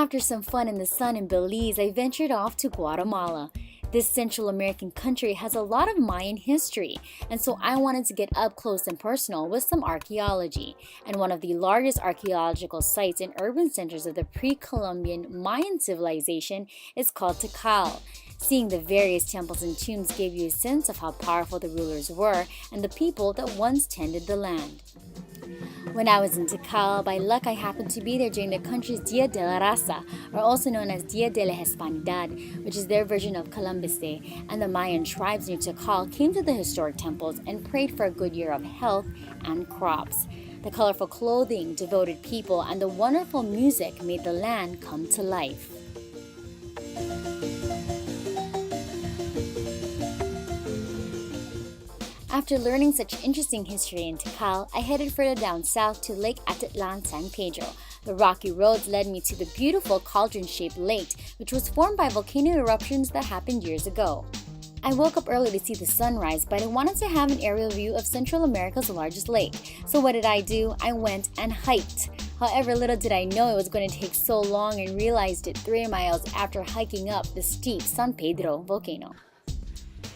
After some fun in the sun in Belize, I ventured off to Guatemala. This Central American country has a lot of Mayan history, and so I wanted to get up close and personal with some archaeology. And one of the largest archaeological sites in urban centers of the pre-Columbian Mayan civilization is called Tikal. Seeing the various temples and tombs gave you a sense of how powerful the rulers were and the people that once tended the land. When I was in Tikal, by luck I happened to be there during the country's Dia de la Raza, or also known as Dia de la Hispanidad, which is their version of Columbus Day, and the Mayan tribes near Tikal came to the historic temples and prayed for a good year of health and crops. The colorful clothing, devoted people, and the wonderful music made the land come to life. After learning such interesting history in Tikal, I headed further down south to Lake Atitlan, San Pedro. The rocky roads led me to the beautiful cauldron-shaped lake, which was formed by volcano eruptions that happened years ago. I woke up early to see the sunrise, but I wanted to have an aerial view of Central America's largest lake. So what did I do? I went and hiked. However, little did I know it was going to take so long, and realized it 3 miles after hiking up the steep San Pedro Volcano.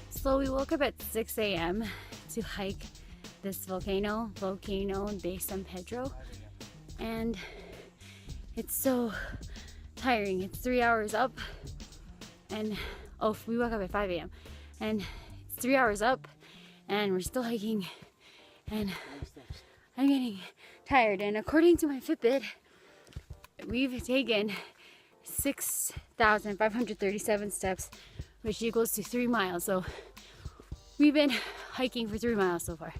So we woke up at 6 a.m. to hike this volcano de San Pedro, and it's so tiring. It's 3 hours up, and we woke up at 5 a.m. and it's 3 hours up, and we're still hiking, and I'm getting tired. And according to my Fitbit, we've taken 6,537 steps, which equals to 3 miles. So we've been hiking for 3 miles so far.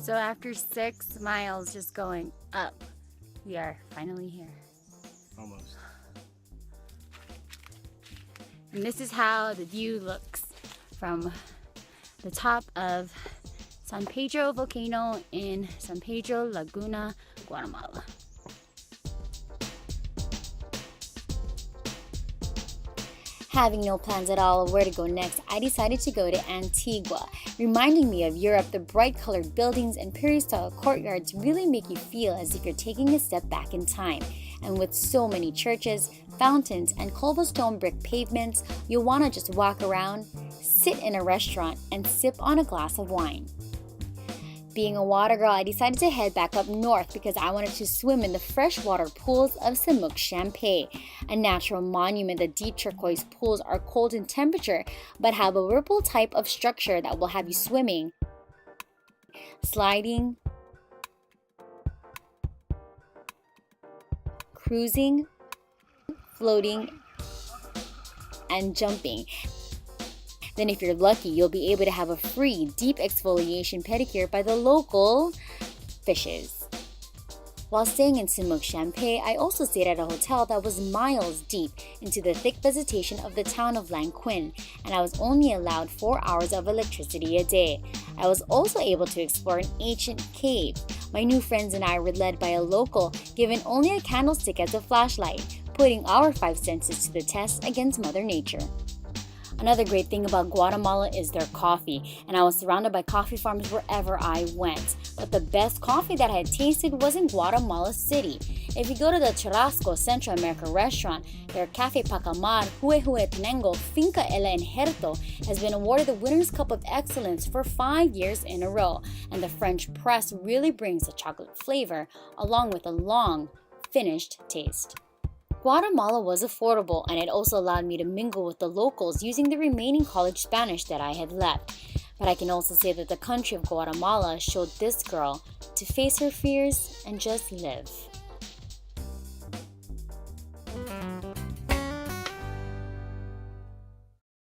So after 6 miles just going up, we are finally here. Almost. And this is how the view looks from the top of San Pedro Volcano in San Pedro Laguna, Guatemala. Having no plans at all of where to go next, I decided to go to Antigua. Reminding me of Europe, the bright colored buildings and period-style courtyards really make you feel as if you're taking a step back in time. And with so many churches, fountains, and cobblestone brick pavements, you'll want to just walk around, sit in a restaurant, and sip on a glass of wine. Being a water girl, I decided to head back up north because I wanted to swim in the freshwater pools of Semuc, Champey, a natural monument. The deep turquoise pools are cold in temperature but have a whirlpool type of structure that will have you swimming, sliding, cruising, floating, and jumping. Then if you're lucky, you'll be able to have a free deep exfoliation pedicure by the local fishes. While staying in Semuc, Champey, I also stayed at a hotel that was miles deep into the thick vegetation of the town of Lanquin, and I was only allowed 4 hours of electricity a day. I was also able to explore an ancient cave. My new friends and I were led by a local, given only a candlestick as a flashlight, putting our 5 senses to the test against Mother Nature. Another great thing about Guatemala is their coffee, and I was surrounded by coffee farms wherever I went. But the best coffee that I had tasted was in Guatemala City. If you go to the Churrasco Central America restaurant, their Cafe Pacamar, Huehuetenango, Finca El Injerto has been awarded the Winner's Cup of Excellence for 5 years in a row, and the French press really brings the chocolate flavor along with a long, finished taste. Guatemala was affordable, and it also allowed me to mingle with the locals using the remaining college Spanish that I had left. But I can also say that the country of Guatemala showed this girl to face her fears and just live.